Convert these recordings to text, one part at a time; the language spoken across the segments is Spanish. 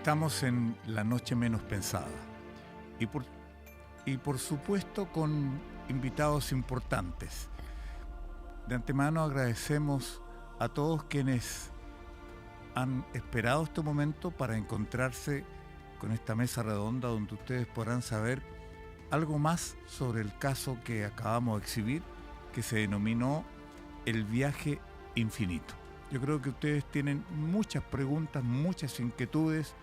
Estamos en la noche menos pensada y por supuesto con invitados importantes. De antemano agradecemos a todos quienes han esperado este momento para encontrarse con esta mesa redonda donde ustedes podrán saber algo más sobre el caso que acabamos de exhibir, que se denominó El Viaje Infinito. Yo creo que ustedes tienen muchas preguntas, muchas inquietudes,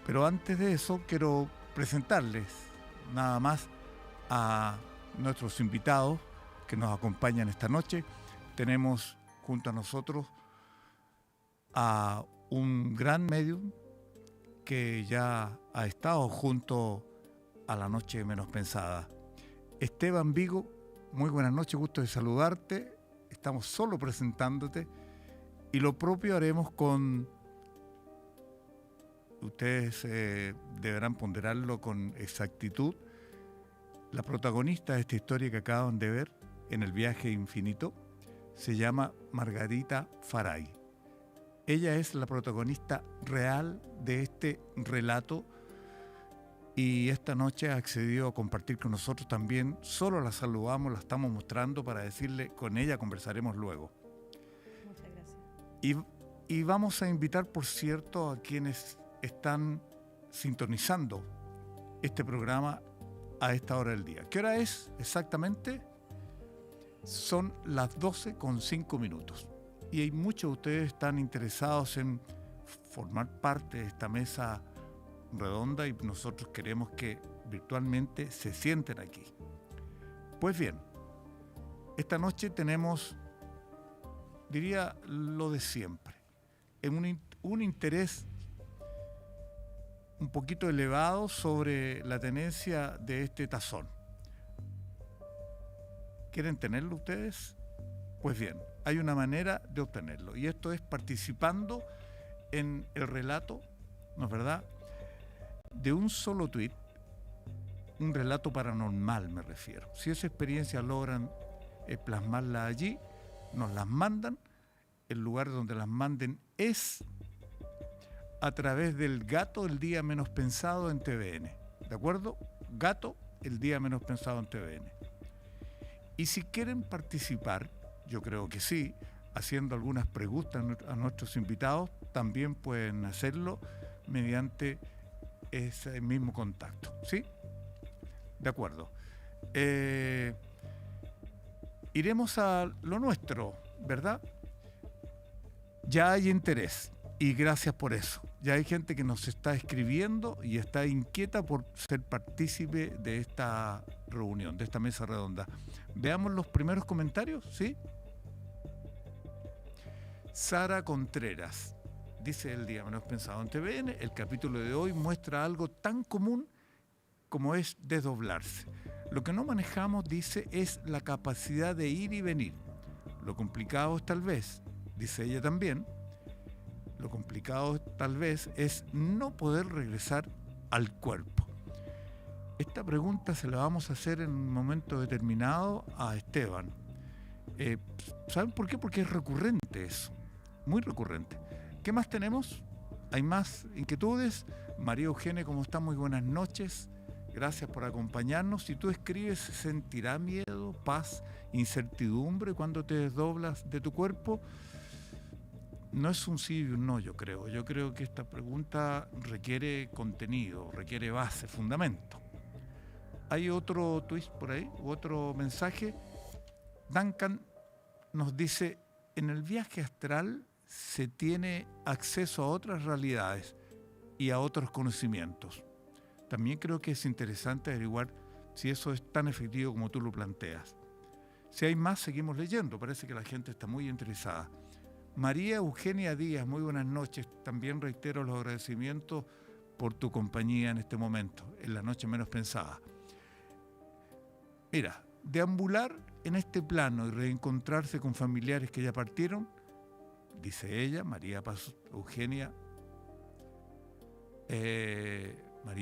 pero antes de eso quiero presentarles nada más a nuestros invitados que nos acompañan esta noche. Tenemos junto a nosotros a un gran medium que ya ha estado junto a la noche menos pensada. Esteban Vigo, muy buenas noches, gusto de saludarte. Estamos solo presentándote y lo propio haremos con... Ustedes deberán ponderarlo con exactitud. La protagonista de esta historia que acaban de ver en El Viaje Infinito se llama Margarita Faray. Ella es la protagonista real de este relato y esta noche ha accedido a compartir con nosotros también. Solo la saludamos, la estamos mostrando para decirle, con ella conversaremos luego. Muchas gracias. Y vamos a invitar, por cierto, a quienes están sintonizando este programa a esta hora del día. ¿Qué hora es exactamente? Son las 12:05. Y hay muchos de ustedes que están interesados en formar parte de esta mesa redonda y nosotros queremos que virtualmente se sienten aquí. Pues bien, esta noche tenemos, diría, lo de siempre, en un interés un poquito elevado sobre la tenencia de este tazón. ¿Quieren tenerlo ustedes? Pues bien, hay una manera de obtenerlo y esto es participando en el relato, ¿no es verdad?, de un solo tuit, un relato paranormal me refiero. Si esa experiencia logran plasmarla allí, nos las mandan. El lugar donde las manden es a través del Gato el Día Menos Pensado en TVN. ¿De acuerdo? Gato el Día Menos Pensado en TVN. Y si quieren participar, yo creo que sí, haciendo algunas preguntas a nuestros invitados, también pueden hacerlo mediante ese mismo contacto. ¿Sí? De acuerdo. Iremos a lo nuestro, ¿verdad? Ya hay interés. Y gracias por eso. Ya hay gente que nos está escribiendo y está inquieta por ser partícipe de esta reunión, de esta mesa redonda. Veamos los primeros comentarios, ¿sí? Sara Contreras dice: El Día Menos Pensado en TVN, el capítulo de hoy muestra algo tan común como es desdoblarse. Lo que no manejamos, dice, es la capacidad de ir y venir. Lo complicado es tal vez, dice ella también, lo complicado tal vez es no poder regresar al cuerpo. Esta pregunta se la vamos a hacer en un momento determinado a Esteban. ¿Saben por qué? Porque es recurrente eso, muy recurrente. ¿Qué más tenemos? ¿Hay más inquietudes? María Eugenia, ¿cómo está? Muy buenas noches. Gracias por acompañarnos. Si tú escribes, ¿sentirá miedo, paz, incertidumbre cuando te desdoblas de tu cuerpo? No es un sí y un no, yo creo. Yo creo que esta pregunta requiere contenido, requiere base, fundamento. ¿Hay otro twist por ahí? ¿Otro mensaje? Duncan nos dice: en el viaje astral se tiene acceso a otras realidades y a otros conocimientos. También creo que es interesante averiguar si eso es tan efectivo como tú lo planteas. Si hay más, seguimos leyendo. Parece que la gente está muy interesada. María Eugenia Díaz, muy buenas noches. También reitero los agradecimientos por tu compañía en este momento, en la noche menos pensada. Mira, deambular en este plano y reencontrarse con familiares que ya partieron, dice ella, María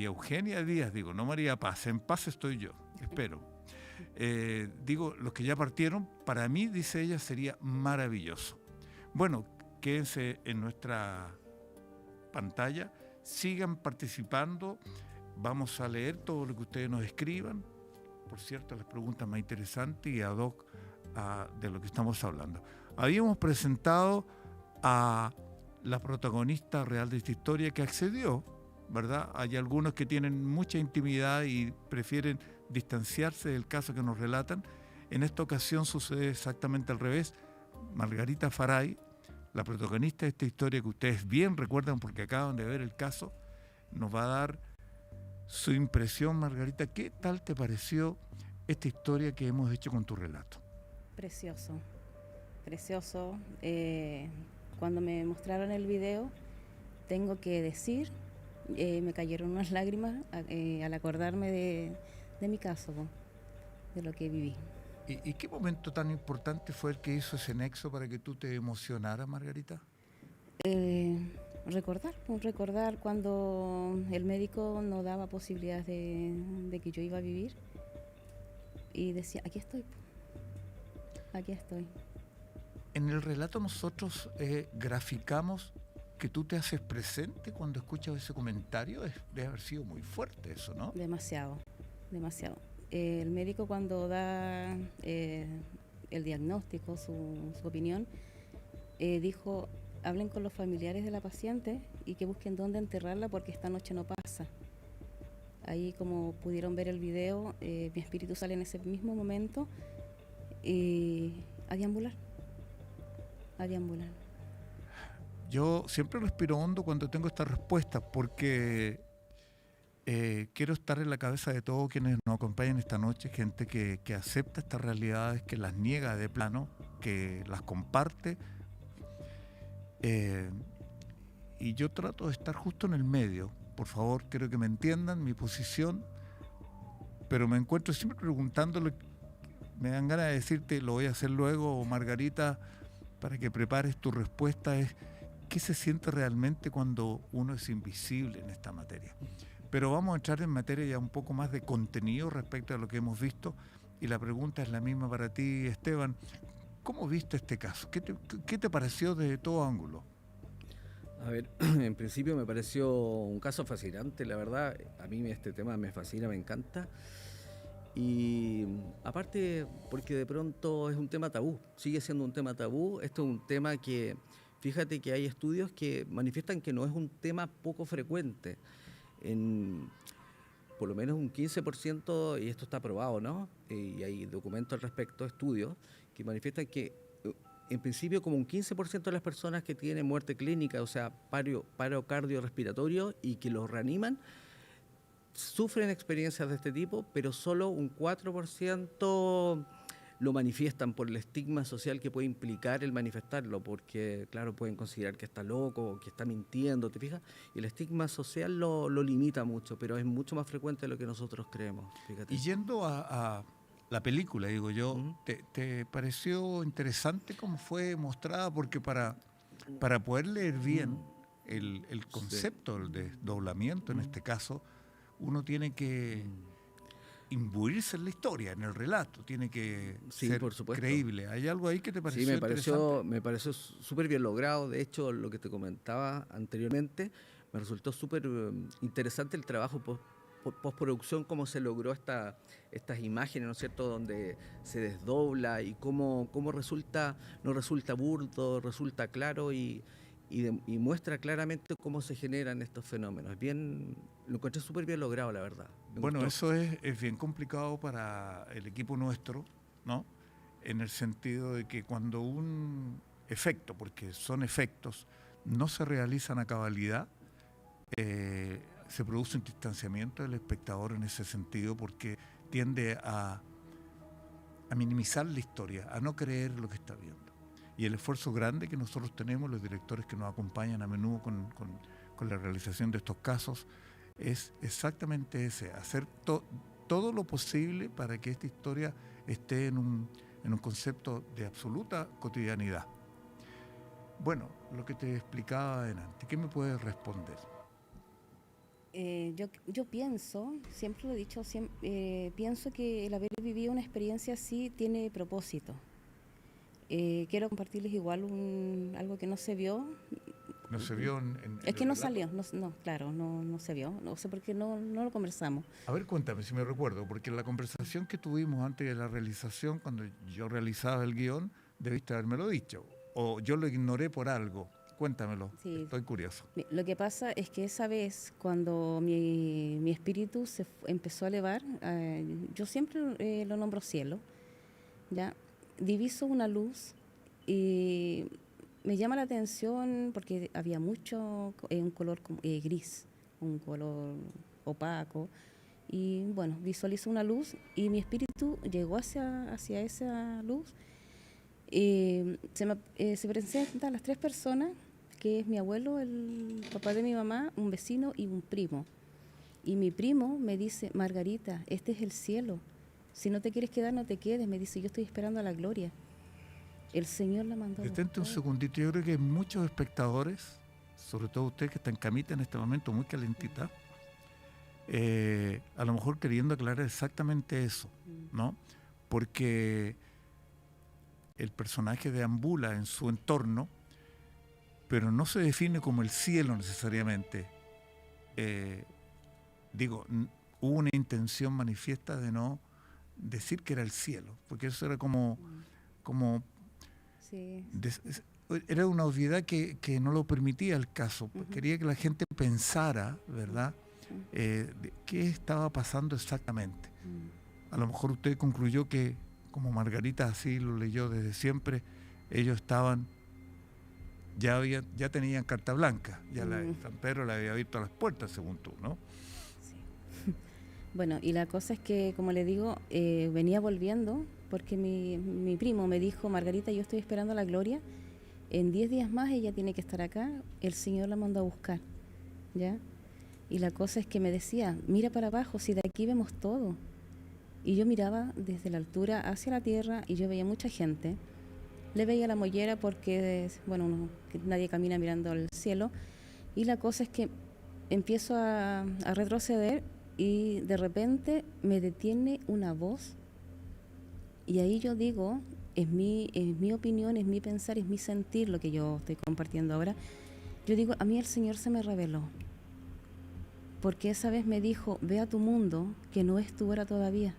Eugenia Díaz, digo, no María Paz, en paz estoy yo, espero. Digo, los que ya partieron, para mí, dice ella, sería maravilloso. Bueno, quédense en nuestra pantalla sigan participando. Vamos a leer todo lo que ustedes nos escriban. Por cierto, las preguntas más interesantes y ad hoc de lo que estamos hablando. Habíamos presentado a la protagonista real de esta historia que accedió, ¿verdad? Hay algunos que tienen mucha intimidad y prefieren distanciarse del caso que nos relatan. En esta ocasión sucede exactamente al revés. Margarita Faray, la protagonista de esta historia que ustedes bien recuerdan porque acaban de ver el caso, nos va a dar su impresión. Margarita, ¿qué tal te pareció esta historia que hemos hecho con tu relato? Precioso, precioso. Cuando me mostraron el video, tengo que decir, me cayeron unas lágrimas al acordarme de mi caso, de lo que viví. ¿Y qué momento tan importante fue el que hizo ese nexo para que tú te emocionaras, Margarita? Recordar cuando el médico no daba posibilidades de que yo iba a vivir y decía, aquí estoy. En el relato nosotros graficamos que tú te haces presente cuando escuchas ese comentario. Debe haber sido muy fuerte eso, ¿no? Demasiado. El médico cuando da el diagnóstico, su opinión, dijo, hablen con los familiares de la paciente y que busquen dónde enterrarla porque esta noche no pasa. Ahí, como pudieron ver el video, mi espíritu sale en ese mismo momento y a deambular. Yo siempre respiro hondo cuando tengo esta respuesta porque quiero estar en la cabeza de todos quienes nos acompañan esta noche, gente que acepta estas realidades, que las niega de plano, que las comparte. Y yo trato de estar justo en el medio. Por favor, quiero que me entiendan mi posición, pero me encuentro siempre preguntándole, me dan ganas de decirte, lo voy a hacer luego, o Margarita, para que prepares tu respuesta, es ¿qué se siente realmente cuando uno es invisible en esta materia? Pero vamos a entrar en materia ya un poco más de contenido respecto a lo que hemos visto, y la pregunta es la misma para ti, Esteban. ¿Cómo viste este caso? ¿Qué te pareció desde todo ángulo? A ver, en principio me pareció un caso fascinante, la verdad. A mí este tema me fascina, me encanta. Y aparte, porque de pronto es un tema tabú, sigue siendo un tema tabú. Esto es un tema que, fíjate que hay estudios que manifiestan que no es un tema poco frecuente. Por lo menos un 15%, y esto está probado, ¿no? Y hay documentos al respecto, estudios, que manifiestan que en principio como un 15% de las personas que tienen muerte clínica, o sea, paro cardiorrespiratorio y que los reaniman, sufren experiencias de este tipo, pero solo un 4% lo manifiestan por el estigma social que puede implicar el manifestarlo, porque claro, pueden considerar que está loco, que está mintiendo, ¿te fijas? Y el estigma social lo limita mucho, pero es mucho más frecuente de lo que nosotros creemos, fíjate. Y yendo a la película, digo yo, ¿te pareció interesante cómo fue mostrada? Porque para poder leer bien el concepto del desdoblamiento, en este caso, uno tiene que imbuirse en la historia, en el relato, tiene que ser por supuesto creíble. ¿Hay algo ahí que te pareció interesante? Me pareció súper bien logrado. De hecho, lo que te comentaba anteriormente, me resultó súper interesante el trabajo postproducción, cómo se logró estas imágenes, ¿no es cierto?, donde se desdobla y cómo no resulta burdo, resulta claro y muestra claramente cómo se generan estos fenómenos. Lo encontré súper bien logrado, la verdad. Bueno, eso es bien complicado para el equipo nuestro, ¿no? En el sentido de que cuando un efecto, porque son efectos, no se realizan a cabalidad, se produce un distanciamiento del espectador en ese sentido, porque tiende a minimizar la historia, a no creer lo que está viendo. Y el esfuerzo grande que nosotros tenemos, los directores que nos acompañan a menudo con la realización de estos casos, es exactamente ese, hacer todo lo posible para que esta historia esté en un concepto de absoluta cotidianidad. Bueno, lo que te explicaba adelante, ¿qué me puedes responder? Yo pienso, siempre lo he dicho, pienso que el haber vivido una experiencia así tiene propósito. Quiero compartirles igual algo que no se vio. no se vio Es el que no relato. salió, claro, no se vio. No sé por qué no lo conversamos. A ver, cuéntame si me recuerdo, porque en la conversación que tuvimos antes de la realización, cuando yo realizaba el guión, debiste habérmelo dicho. O yo lo ignoré por algo. Cuéntamelo, Sí. estoy curioso. Lo que pasa es que esa vez, cuando mi espíritu empezó a elevar, yo siempre lo nombro cielo, ¿ya? Diviso una luz y me llama la atención porque había mucho, un color gris, un color opaco. Y bueno, visualizo una luz y mi espíritu llegó hacia esa luz. Se presentan las 3 personas, que es mi abuelo, el papá de mi mamá, un vecino y un primo. Y mi primo me dice: Margarita, este es el cielo. Si no te quieres quedar, no te quedes. Me dice: yo estoy esperando a la gloria. El Señor la mandó. Detente un segundito, yo creo que hay muchos espectadores, sobre todo usted que está en camita en este momento muy calentita, a lo mejor queriendo aclarar exactamente eso, ¿no? Porque el personaje deambula en su entorno, pero no se define como el cielo necesariamente. Hubo una intención manifiesta de no decir que era el cielo, porque eso era como Sí. era una obviedad que no lo permitía el caso. Quería que la gente pensara, ¿verdad?, qué estaba pasando exactamente. A lo mejor usted concluyó que, como Margarita así lo leyó desde siempre, ellos estaban, ya tenían carta blanca, San Pedro le había abierto las puertas, según tú, ¿no? Sí. Bueno, y la cosa es que, como le digo, venía volviendo porque mi primo me dijo: Margarita, yo estoy esperando a la gloria, en 10 días más ella tiene que estar acá, el Señor la mandó a buscar, ¿ya? Y la cosa es que me decía: mira para abajo, si de aquí vemos todo. Y yo miraba desde la altura hacia la tierra y yo veía mucha gente. Le veía la mollera porque, bueno, que nadie camina mirando al cielo. Y la cosa es que empiezo a retroceder y de repente me detiene una voz. Y ahí yo digo, es mi opinión, es mi pensar, es mi sentir lo que yo estoy compartiendo ahora. Yo digo: a mí el Señor se me reveló. Porque esa vez me dijo: ve a tu mundo, que no es tu hora todavía.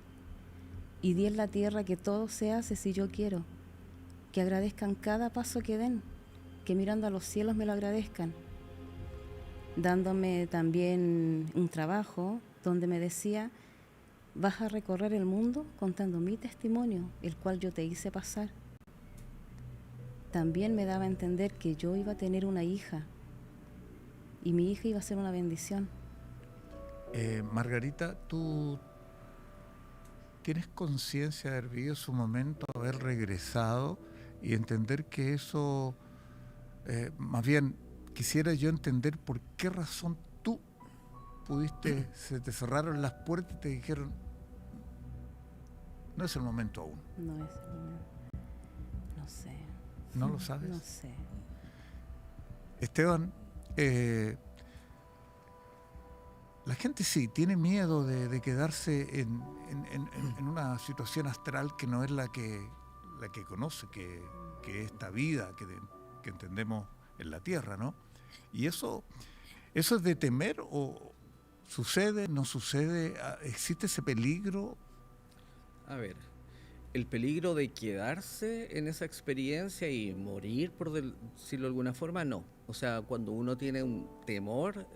Y di en la tierra que todo se hace si yo quiero. Que agradezcan cada paso que den. Que mirando a los cielos me lo agradezcan. Dándome también un trabajo donde me decía: vas a recorrer el mundo contando mi testimonio, el cual yo te hice pasar. También me daba a entender que yo iba a tener una hija. Y mi hija iba a ser una bendición. Margarita, ¿tú tienes conciencia de haber vivido su momento, haber regresado y entender que eso, más bien, quisiera yo entender por qué razón tú pudiste, se te cerraron las puertas y te dijeron: no es el momento aún? No es el momento. No sé. ¿No lo sabes? No sé. Esteban, la gente sí tiene miedo de quedarse en una situación astral que no es la que conoce, que es esta vida que entendemos en la tierra, ¿no? Y eso es de temer, o sucede, no sucede, existe ese peligro. A ver, el peligro de quedarse en esa experiencia y morir, por decirlo de alguna forma, no. O sea, cuando uno tiene un temor,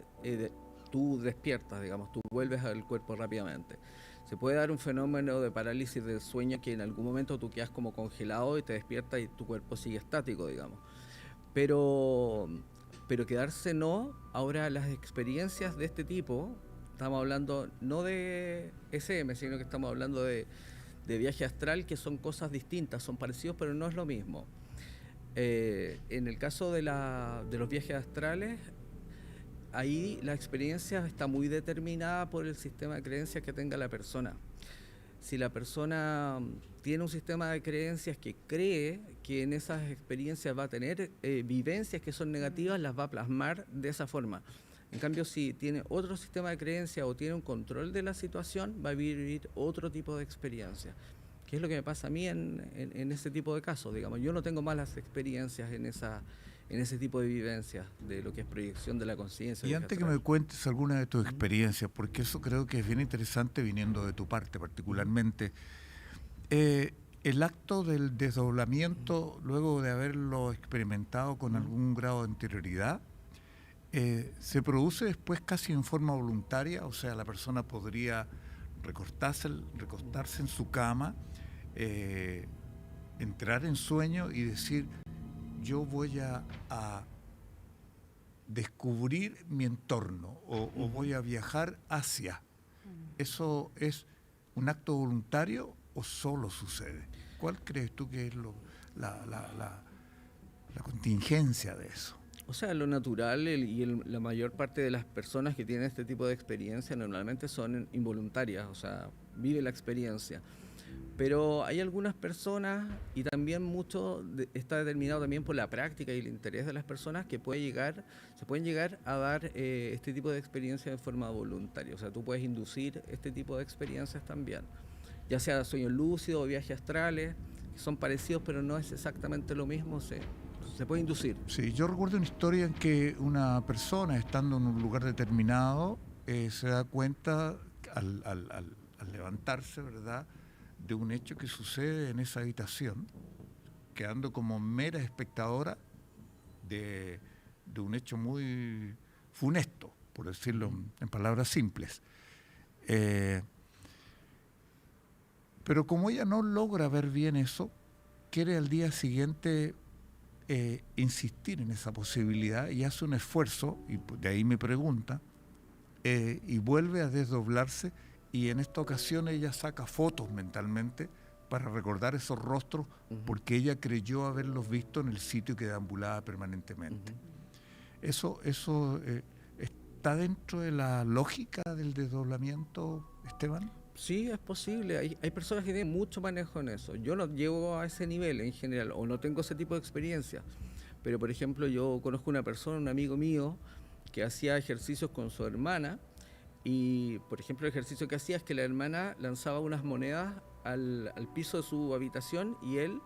tú despiertas, digamos, tú vuelves al cuerpo rápidamente. Se puede dar un fenómeno de parálisis del sueño que en algún momento tú quedas como congelado y te despiertas y tu cuerpo sigue estático, digamos. Pero quedarse no. Ahora, las experiencias de este tipo, estamos hablando no de SM, sino que estamos hablando de viaje astral, que son cosas distintas, son parecidos, pero no es lo mismo. En el caso de los viajes astrales, ahí la experiencia está muy determinada por el sistema de creencias que tenga la persona. Si la persona tiene un sistema de creencias que cree que en esas experiencias va a tener vivencias que son negativas, las va a plasmar de esa forma. En cambio, si tiene otro sistema de creencias o tiene un control de la situación, va a vivir otro tipo de experiencia. ¿Qué es lo que me pasa a mí en ese tipo de casos? Digamos, yo no tengo malas experiencias en en ese tipo de vivencias, de lo que es proyección de la conciencia. Y antes que me cuentes alguna de tus experiencias, porque eso creo que es bien interesante viniendo de tu parte particularmente, el acto del desdoblamiento, luego de haberlo experimentado con algún grado de anterioridad, ¿se produce después casi en forma voluntaria? O sea, la persona podría recostarse en su cama, entrar en sueño y decir, yo voy a descubrir mi entorno o voy a viajar hacia. ¿Eso es un acto voluntario o solo sucede? ¿Cuál crees tú que es la contingencia de eso? O sea, lo natural la mayor parte de las personas que tienen este tipo de experiencia normalmente son involuntarias, o sea, vive la experiencia. Pero hay algunas personas, y también está determinado también por la práctica y el interés de las personas, que se pueden llegar a dar este tipo de experiencias de forma voluntaria. O sea, tú puedes inducir este tipo de experiencias también, ya sea sueños lúcidos o viajes astrales, que son parecidos, pero no es exactamente lo mismo, se puede inducir. Sí, yo recuerdo una historia en que una persona, estando en un lugar determinado, se da cuenta al levantarse, ¿verdad?, de un hecho que sucede en esa habitación, quedando como mera espectadora de un hecho muy funesto, por decirlo en palabras simples. Pero como ella no logra ver bien eso, quiere al día siguiente insistir en esa posibilidad y hace un esfuerzo, y de ahí mi pregunta, y vuelve a desdoblarse, y en esta ocasión ella saca fotos mentalmente para recordar esos rostros, porque ella creyó haberlos visto en el sitio que deambulaba permanentemente. ¿Eso está dentro de la lógica del desdoblamiento, Esteban? Sí, es posible. Hay personas que tienen mucho manejo en eso. Yo no llego a ese nivel en general, o no tengo ese tipo de experiencia. Pero, por ejemplo, yo conozco una persona, un amigo mío, que hacía ejercicios con su hermana. Y, por ejemplo, el ejercicio que hacía es que la hermana lanzaba unas monedas al piso de su habitación y él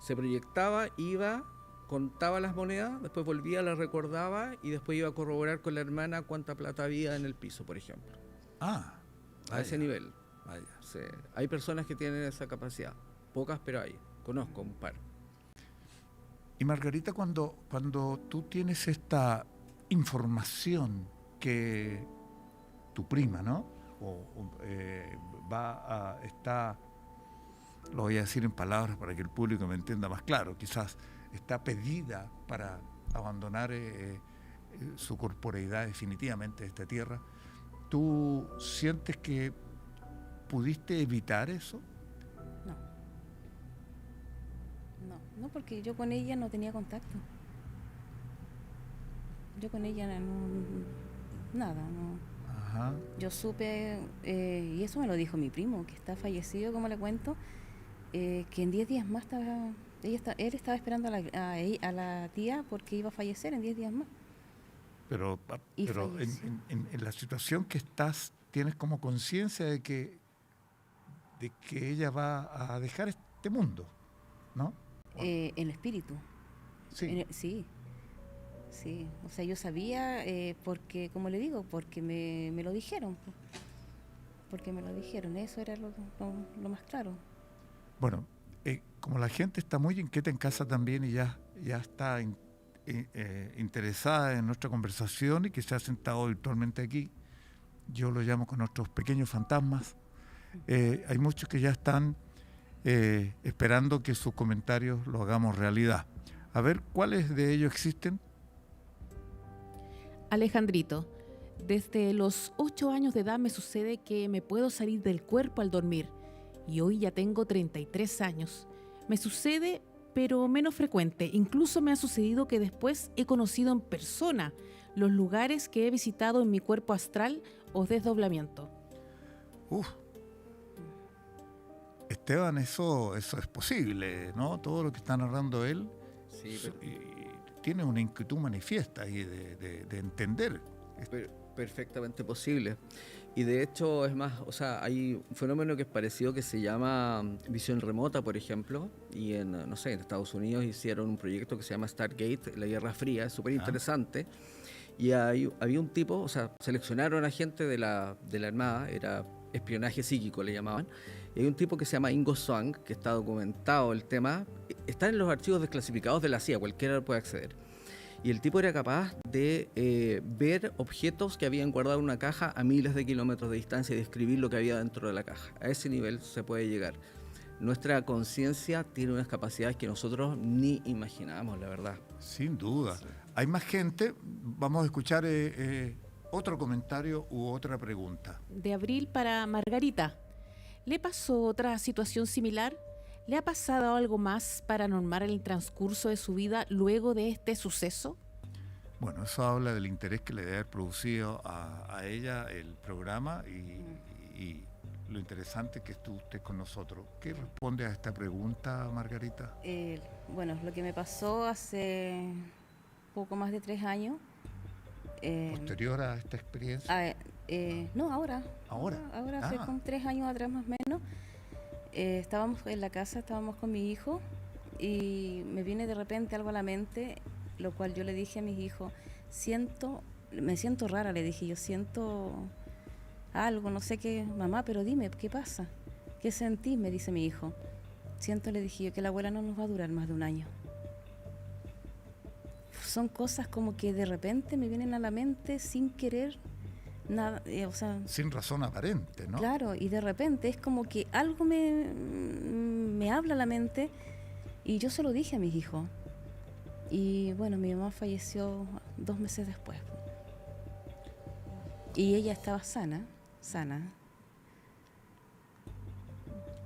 se proyectaba, iba, contaba las monedas, después volvía, las recordaba y después iba a corroborar con la hermana cuánta plata había en el piso, por ejemplo. Ah, a ese nivel. Vaya. Sí. Hay personas que tienen esa capacidad, pocas, pero hay. Conozco un par. Y Margarita, cuando tú tienes esta información que tu prima, ¿no? Lo voy a decir en palabras para que el público me entienda más claro, quizás está pedida para abandonar su corporeidad definitivamente de esta tierra. ¿Tú sientes que pudiste evitar eso? No, porque yo con ella no tenía contacto. Yo con ella nada, no. Ajá. Yo supe, y eso me lo dijo mi primo, que está fallecido, como le cuento, que en 10 días más él estaba esperando a la tía porque iba a fallecer en 10 días más. Pero en la situación que estás, tienes como conciencia de que ella va a dejar este mundo, ¿no? En el espíritu. Sí. Sí, o sea, yo sabía, porque, como le digo, porque me lo dijeron. Porque me lo dijeron, eso era lo más claro. Bueno, como la gente está muy inquieta en casa también y ya está interesada en nuestra conversación y que se ha sentado virtualmente aquí, yo lo llamo con nuestros pequeños fantasmas, hay muchos que ya están esperando que sus comentarios lo hagamos realidad. A ver, ¿cuáles de ellos existen? Alejandrito, desde los 8 años de edad me sucede que me puedo salir del cuerpo al dormir y hoy ya tengo 33 años. Me sucede, pero menos frecuente. Incluso me ha sucedido que después he conocido en persona los lugares que he visitado en mi cuerpo astral o desdoblamiento. Esteban, eso es posible, ¿no? Todo lo que está narrando él. Sí, tiene una inquietud manifiesta ahí de entender. Perfectamente posible. Y de hecho, es más, o sea, hay un fenómeno que es parecido que se llama visión remota, por ejemplo, y no sé, en Estados Unidos hicieron un proyecto que se llama Stargate, la Guerra Fría, es súper interesante. Y había un tipo, o sea, seleccionaron a gente de la Armada, era espionaje psíquico, le llamaban, y hay un tipo que se llama Ingo Swann, que está documentado el tema, está en los archivos desclasificados de la CIA, cualquiera puede acceder. Y el tipo era capaz de ver objetos que habían guardado en una caja a miles de kilómetros de distancia y describir lo que había dentro de la caja. A ese nivel se puede llegar. Nuestra conciencia tiene unas capacidades que nosotros ni imaginábamos, la verdad. Sin duda. Hay más gente. Vamos a escuchar otro comentario u otra pregunta. De Abril para Margarita. ¿Le pasó otra situación similar? ¿Le ha pasado algo más paranormal en el transcurso de su vida luego de este suceso? Bueno, eso habla del interés que le debe haber producido a ella el programa y lo interesante que estuvo usted con nosotros. ¿Qué responde a esta pregunta, Margarita? Bueno, lo que me pasó hace poco más de 3 años. ¿Posterior a esta experiencia? No, ahora. ¿Ahora? Ahora hace como 3 años atrás más o menos. Estábamos en la casa, estábamos con mi hijo y me viene de repente algo a la mente, lo cual yo le dije a mis hijos, me siento rara, le dije, yo siento algo, no sé qué, mamá, pero dime, ¿qué pasa? ¿Qué sentís? Me dice mi hijo. Le dije yo, que la abuela no nos va a durar más de 1 año. Son cosas como que de repente me vienen a la mente sin querer nada, o sea, sin razón aparente, ¿no? Claro, y de repente es como que algo me habla a la mente y yo se lo dije a mis hijos. Y bueno, mi mamá falleció 2 meses después. Y ella estaba sana.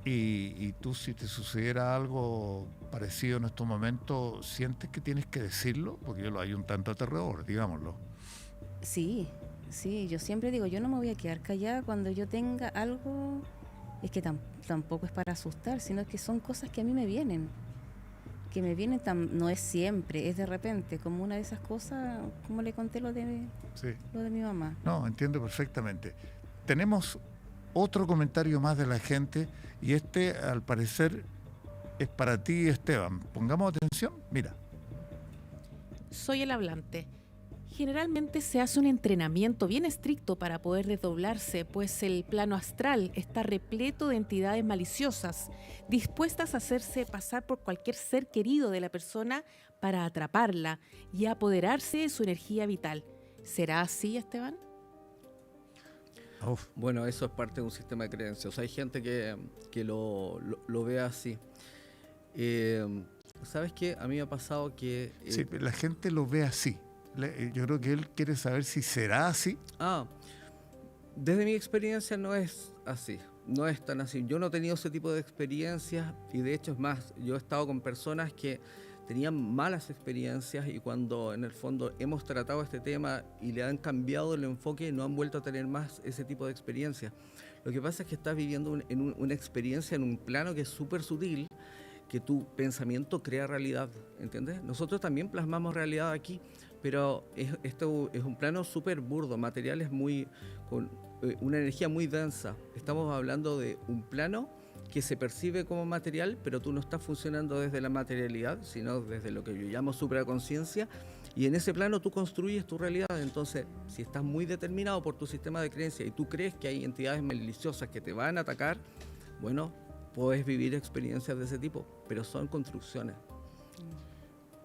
Y tú, si te sucediera algo parecido en estos momentos, ¿sientes que tienes que decirlo? Porque yo lo hay un tanto aterrador, digámoslo. Sí, yo siempre digo, yo no me voy a quedar callada cuando yo tenga algo. Es que tampoco es para asustar, sino que son cosas que a mí me vienen. No es siempre, es de repente, como una de esas cosas, como le conté lo de mi mamá. No, entiendo perfectamente. Tenemos otro comentario más de la gente y al parecer es para ti, Esteban. Pongamos atención, mira. Soy el hablante. Generalmente se hace un entrenamiento bien estricto para poder desdoblarse, pues el plano astral está repleto de entidades maliciosas, dispuestas a hacerse pasar por cualquier ser querido de la persona para atraparla y apoderarse de su energía vital. ¿Será así, Esteban? Uf. Bueno, eso es parte de un sistema de creencias. O sea, hay gente que lo ve así. ¿Sabes qué? A mí me ha pasado que... Sí, la gente lo ve así. Yo creo que él quiere saber si será así. Desde mi experiencia no es así, no es tan así. Yo no he tenido ese tipo de experiencias y de hecho es más, yo he estado con personas que tenían malas experiencias y cuando en el fondo hemos tratado este tema y le han cambiado el enfoque, no han vuelto a tener más ese tipo de experiencias. Lo que pasa es que estás viviendo una experiencia en un plano que es súper sutil, que tu pensamiento crea realidad, ¿entiendes? Nosotros también plasmamos realidad aquí, pero esto es un plano súper burdo, materiales con una energía muy densa. Estamos hablando de un plano que se percibe como material, pero tú no estás funcionando desde la materialidad, sino desde lo que yo llamo supraconciencia, y en ese plano tú construyes tu realidad. Entonces, si estás muy determinado por tu sistema de creencia y tú crees que hay entidades maliciosas que te van a atacar, bueno, puedes vivir experiencias de ese tipo, pero son construcciones.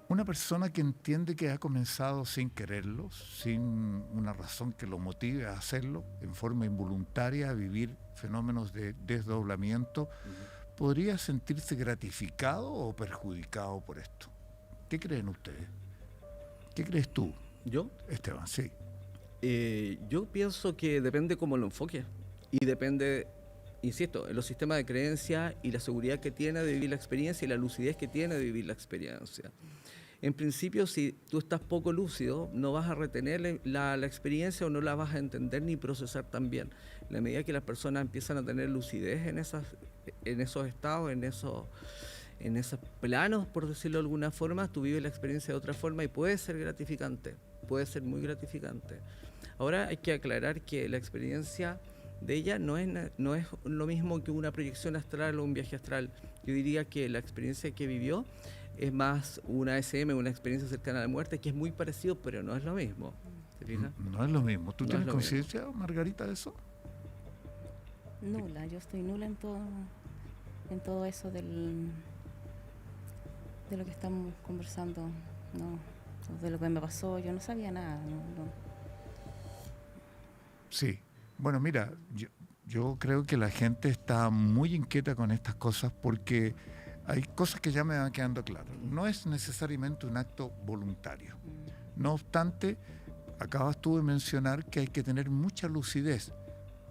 Una persona que entiende que ha comenzado sin quererlo, sin una razón que lo motive a hacerlo, en forma involuntaria, a vivir fenómenos de desdoblamiento, ¿podría sentirse gratificado o perjudicado por esto? ¿Qué creen ustedes? ¿Qué crees tú? ¿Yo? Esteban, sí. Yo pienso que depende cómo lo enfoque y depende, insisto, en los sistemas de creencia y la seguridad que tiene de vivir la experiencia y la lucidez que tiene de vivir la experiencia. En principio, si tú estás poco lúcido, no vas a retener la experiencia o no la vas a entender ni procesar tan bien. En la medida que las personas empiezan a tener lucidez en esos estados, en esos planos, por decirlo de alguna forma, tú vives la experiencia de otra forma y puede ser gratificante, puede ser muy gratificante. Ahora hay que aclarar que la experiencia de ella no es lo mismo que una proyección astral o un viaje astral. Yo diría que la experiencia que vivió es más una SM, una experiencia cercana a la muerte, que es muy parecido, pero no es lo mismo. ¿Te fijas? No es lo mismo. ¿Tú No tienes es lo conciencia, Margarita, de eso? Nula, yo estoy nula en todo eso de lo que estamos conversando, no, de lo que me pasó, yo no sabía nada, no. Sí. Bueno, mira, yo creo que la gente está muy inquieta con estas cosas porque hay cosas que ya me van quedando claras. No es necesariamente un acto voluntario. No obstante, acabas tú de mencionar que hay que tener mucha lucidez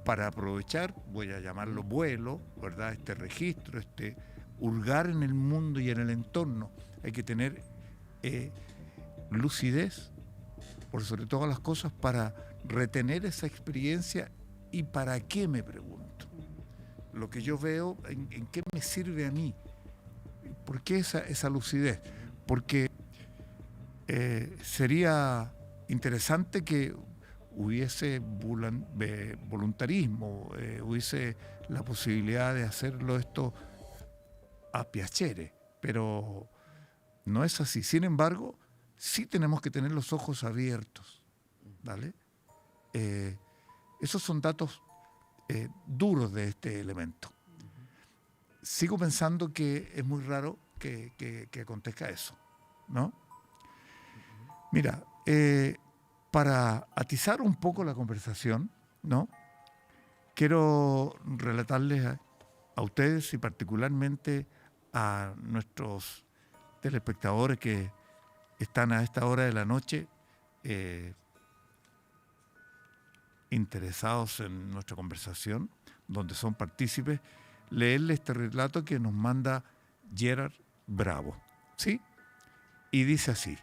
para aprovechar, voy a llamarlo vuelo, ¿verdad? Este registro, este hurgar en el mundo y en el entorno. Hay que tener lucidez, por sobre todas las cosas, para retener esa experiencia. ¿Y para qué, me pregunto? Lo que yo veo, ¿en qué me sirve a mí? ¿Por qué esa lucidez? Porque sería interesante que hubiese voluntarismo, hubiese la posibilidad de hacerlo esto a piacere, pero no es así. Sin embargo, sí tenemos que tener los ojos abiertos, ¿vale? Esos son datos duros de este elemento. Sigo pensando que es muy raro que acontezca eso, ¿no? Mira, para atizar un poco la conversación, ¿no? Quiero relatarles a ustedes y particularmente a nuestros telespectadores que están a esta hora de la noche interesados en nuestra conversación, donde son partícipes, leerles este relato que nos manda Gerard Bravo, ¿sí? Y dice así: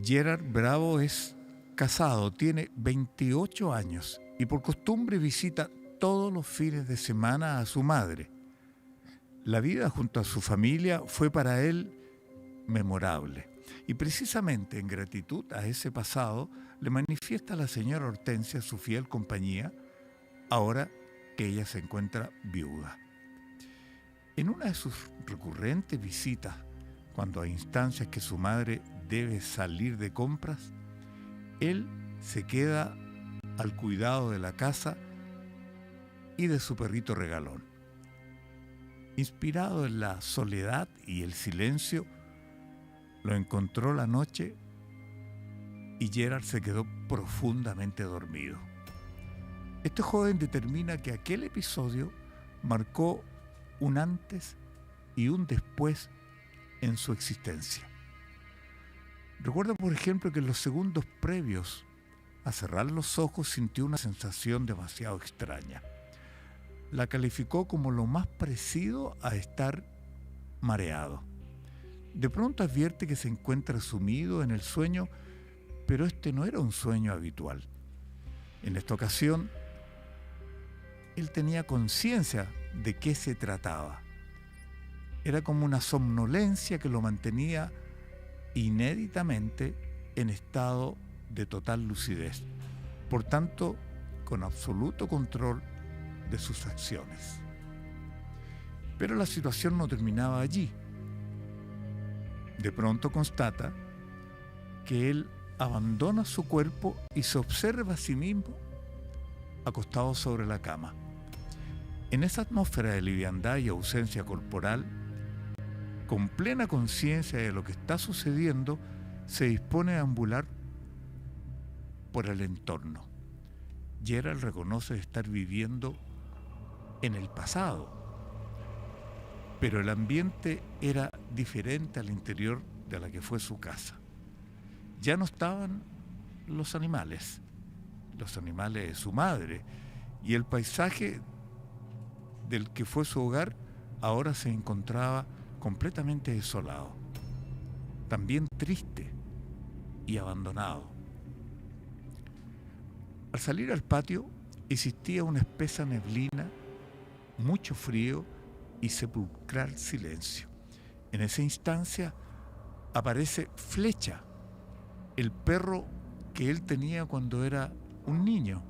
Gerard Bravo es casado, tiene 28 años y por costumbre visita todos los fines de semana a su madre. La vida junto a su familia fue para él memorable. Y precisamente en gratitud a ese pasado le manifiesta a la señora Hortensia su fiel compañía, ahora que ella se encuentra viuda. En una de sus recurrentes visitas, cuando a instancias que su madre debe salir de compras, él se queda al cuidado de la casa y de su perrito regalón. Inspirado en la soledad y el silencio, lo encontró la noche y Gerard se quedó profundamente dormido. Este joven determina que aquel episodio marcó un antes y un después en su existencia. Recuerda, por ejemplo, que en los segundos previos a cerrar los ojos sintió una sensación demasiado extraña. La calificó como lo más parecido a estar mareado. De pronto advierte que se encuentra sumido en el sueño, pero este no era un sueño habitual. En esta ocasión, él tenía conciencia de qué se trataba. Era como una somnolencia que lo mantenía inéditamente en estado de total lucidez, por tanto, con absoluto control de sus acciones. Pero la situación no terminaba allí. De pronto constata que él abandona su cuerpo y se observa a sí mismo acostado sobre la cama. En esa atmósfera de liviandad y ausencia corporal, con plena conciencia de lo que está sucediendo, se dispone a ambular por el entorno. Gerald reconoce estar viviendo en el pasado, pero el ambiente era diferente al interior de la que fue su casa. Ya no estaban los animales de su madre, y el paisaje del que fue su hogar ahora se encontraba completamente desolado, también triste y abandonado. Al salir al patio existía una espesa neblina, mucho frío y sepulcral silencio. En esa instancia aparece Flecha, el perro que él tenía cuando era un niño.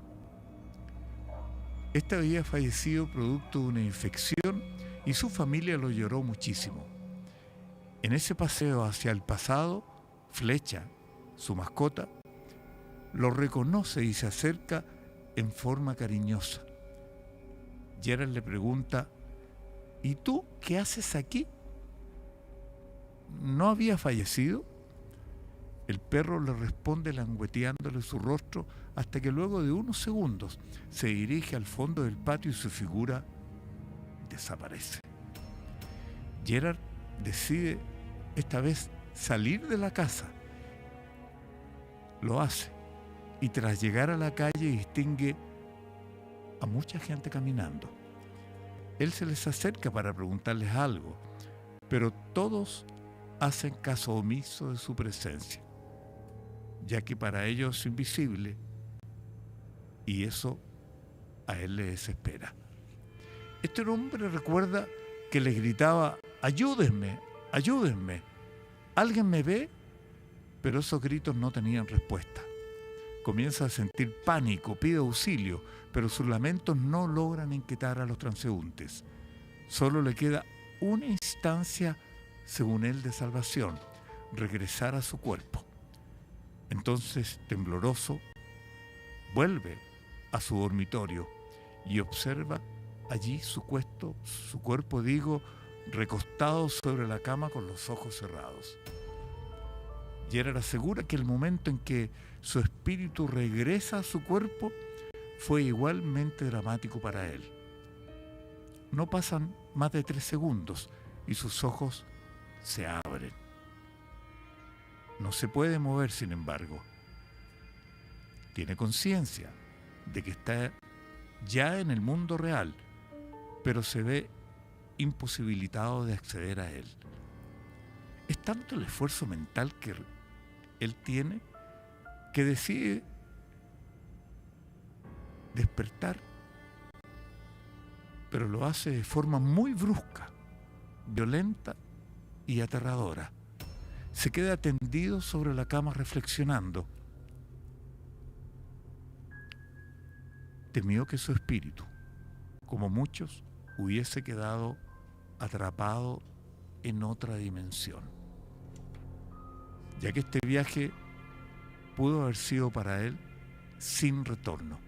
Este había fallecido producto de una infección y su familia lo lloró muchísimo. En ese paseo hacia el pasado, Flecha, su mascota, lo reconoce y se acerca en forma cariñosa. Gerard le pregunta: ¿y tú qué haces aquí? ¿No había fallecido? El perro le responde langueteándole su rostro hasta que luego de unos segundos se dirige al fondo del patio y su figura desaparece. Gerard decide esta vez salir de la casa. Lo hace y tras llegar a la calle distingue a mucha gente caminando. Él se les acerca para preguntarles algo, pero todos hacen caso omiso de su presencia, ya que para ellos es invisible y eso a él le desespera. Este hombre recuerda que les gritaba: ayúdenme, ayúdenme, ¿alguien me ve? Pero esos gritos no tenían respuesta. Comienza a sentir pánico, pide auxilio, pero sus lamentos no logran inquietar a los transeúntes. Solo le queda una instancia, según él, de salvación: regresar a su cuerpo. Entonces, tembloroso, vuelve a su dormitorio y observa allí su cuerpo, recostado sobre la cama con los ojos cerrados. Gerard asegura que el momento en que su espíritu regresa a su cuerpo fue igualmente dramático para él. No pasan más de 3 segundos y sus ojos se abren. No se puede mover, sin embargo. Tiene conciencia de que está ya en el mundo real, pero se ve imposibilitado de acceder a él. Es tanto el esfuerzo mental que él tiene que decide despertar, pero lo hace de forma muy brusca, violenta y aterradora. Se queda tendido sobre la cama reflexionando. Temió que su espíritu, como muchos, hubiese quedado atrapado en otra dimensión, ya que este viaje pudo haber sido para él sin retorno.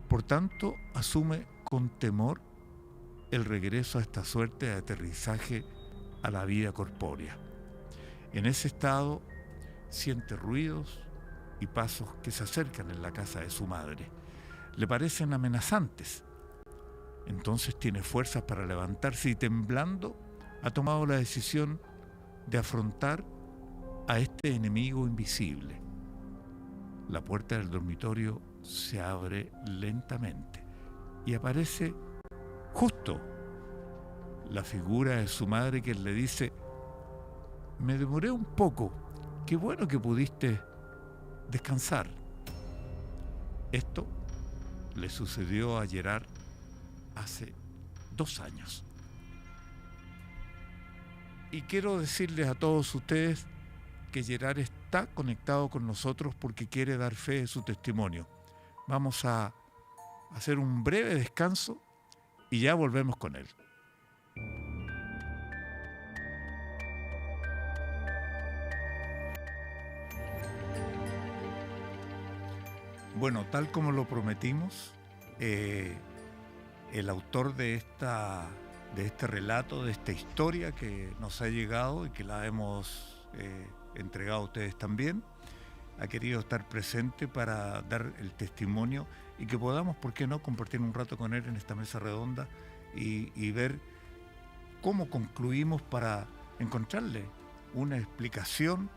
Por tanto, asume con temor el regreso a esta suerte de aterrizaje a la vida corpórea. En ese estado siente ruidos y pasos que se acercan en la casa de su madre. Le parecen amenazantes. Entonces tiene fuerzas para levantarse y, temblando, ha tomado la decisión de afrontar a este enemigo invisible. La puerta del dormitorio se abre lentamente y aparece justo la figura de su madre, que le dice: me demoré un poco, qué bueno que pudiste descansar. Esto le sucedió a Gerard hace 2 años. Y quiero decirles a todos ustedes que Gerard está conectado con nosotros porque quiere dar fe de su testimonio. Vamos a hacer un breve descanso y ya volvemos con él. Bueno, tal como lo prometimos, el autor de este relato, de esta historia que nos ha llegado y que la hemos entregado a ustedes también, ha querido estar presente para dar el testimonio y que podamos, ¿por qué no?, compartir un rato con él en esta mesa redonda y ver cómo concluimos para encontrarle una explicación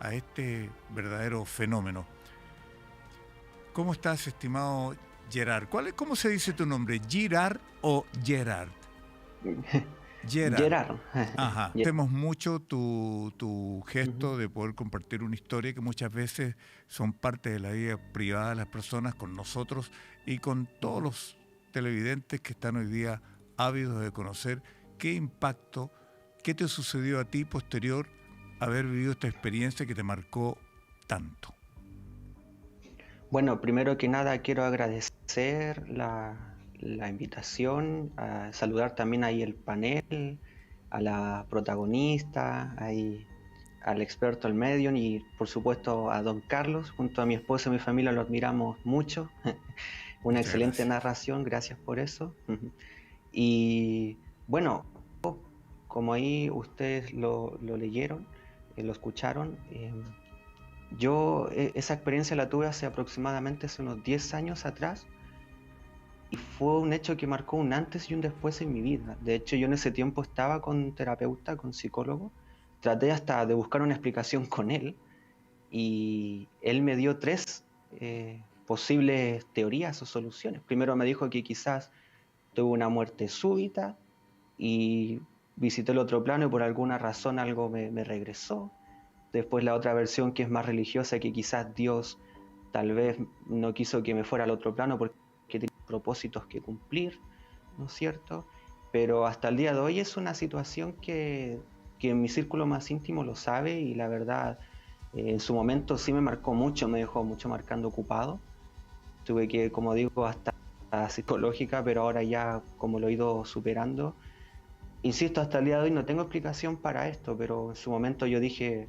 a este verdadero fenómeno. ¿Cómo estás, estimado Gerard? ¿Cómo se dice tu nombre? ¿Girard o Gerard? Gerard. Ajá. Agradecemos mucho tu gesto de poder compartir una historia que muchas veces son parte de la vida privada de las personas con nosotros y con todos los televidentes que están hoy día ávidos de conocer qué impacto, qué te sucedió a ti posterior a haber vivido esta experiencia que te marcó tanto. Bueno, primero que nada quiero agradecer la invitación, a saludar también ahí el panel, a la protagonista, ahí, al experto, al medium y por supuesto a don Carlos. Junto a mi esposa y mi familia lo admiramos mucho. Una Muchas excelente gracias. narración, gracias por eso. Y bueno, como ahí ustedes lo leyeron, lo escucharon, yo esa experiencia la tuve hace unos 10 años atrás y fue un hecho que marcó un antes y un después en mi vida. De hecho, yo en ese tiempo estaba con terapeuta, con psicólogo, traté hasta de buscar una explicación con él y él me dio tres posibles teorías o soluciones. Primero me dijo que quizás tuve una muerte súbita y visité el otro plano y por alguna razón algo me regresó. Después la otra versión que es más religiosa, que quizás Dios tal vez no quiso que me fuera al otro plano porque tenía propósitos que cumplir, ¿no es cierto? Pero hasta el día de hoy es una situación que mi círculo más íntimo lo sabe y la verdad en su momento sí me marcó mucho, me dejó mucho marcando ocupado. Tuve que, como digo, hasta psicológica, pero ahora ya como lo he ido superando. Insisto, hasta el día de hoy no tengo explicación para esto, pero en su momento yo dije,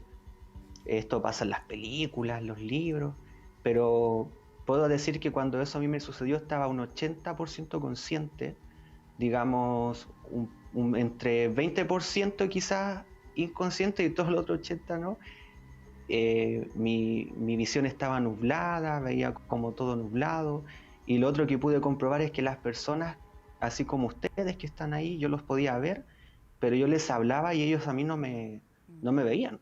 esto pasa en las películas, los libros, pero puedo decir que cuando eso a mí me sucedió estaba un 80% consciente, digamos, entre 20% quizás inconsciente y todo el otro 80% no. Mi visión estaba nublada, veía como todo nublado, y lo otro que pude comprobar es que las personas, así como ustedes que están ahí, yo los podía ver, pero yo les hablaba y ellos a mí no me veían.